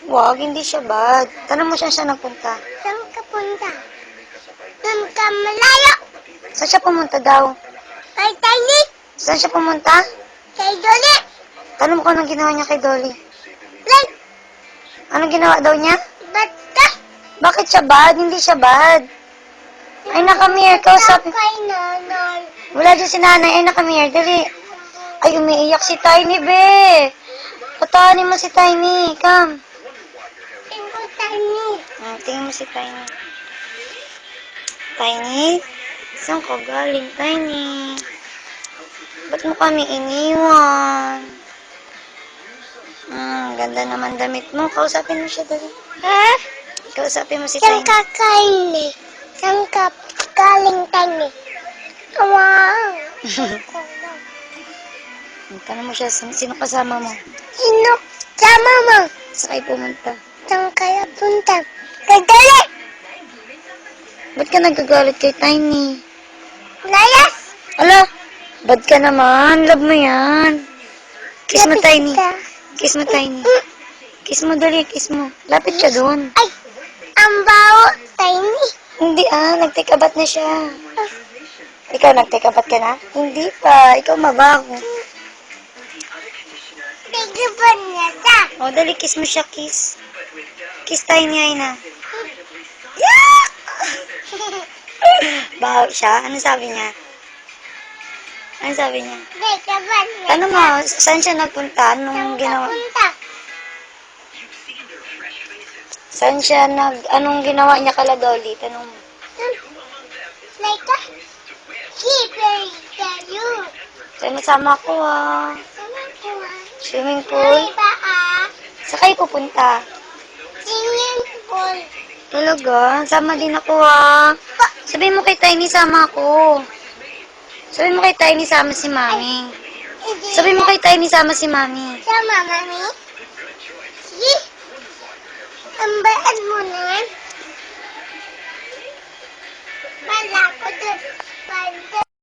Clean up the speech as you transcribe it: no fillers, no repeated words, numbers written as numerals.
Wag, hindi siya bad. Tanong mo siya napunta. Saan ka punta? Saan ka malayo? Saan siya pumunta daw? Kay Tiny? Saan siya pumunta? Kay Dolly? Tanong mo kung anong ginawa niya kay Dolly. Like, Anong ginawa daw niya? ba't ka? Bakit siya bad? Hindi siya bad. Ay, nakamir. Kausapin. Kay nanay. Wala dyan si nanay. Ay, nakamir. Dali. Ay, umiiyak si Tiny, be. Patahanin mo si Tiny. Come. Tingko Tiny. Tingin mo si Tiny. Tiny? Saan ka galing, Tiny? Ba't mo kami iniwan? Ganda naman damit mo. Kausapin mo siya, dali. Ha? Kausapin mo si Saan Tiny. ka kain? Saan ka galing Tiny? Wow. Tanong mo siya, sino kasama mo? Sino? Sama mo. Sa kayo pumunta? Saan kaya punta? Kay Dolly. Ba't ka nagagalit kay Tiny? Layas. Ala, bad ka naman. Love mo yan. Kiss mo, Lapit Tiny. ka. Kiss mo, Tiny. Kiss mo, dali. Kiss mo. Lapit ka doon. Ay, ang baho, Tiny. Hindi nagtikabat na siya. Ikaw, nagtikabat ka na? Hindi pa. Ikaw mabaho. Tigiban niya siya. O, dali. Kiss mo siya, kiss. Kiss Tiny, ay na. Yak! Baho siya. Ano sabi niya? Ano sabi niya? Tigiban niya. Ano mo, saan siya nagpunta? Anong ginawa? Punta. Saan siya anong ginawa niya kala Dolly? Tanong mo. Like a keeper kayo. Saan nasama ko Sama ko Swimming pool? ba Saan kayo pupunta? singing pool. Talaga? Sama din ako Sabihin mo kay Tiny, sama ako. Sabihin mo kay Tiny, sama si Mami. Sabihin mo kay Tiny, sama si Mami. Sama, mami. Sige. Ambaan mo na.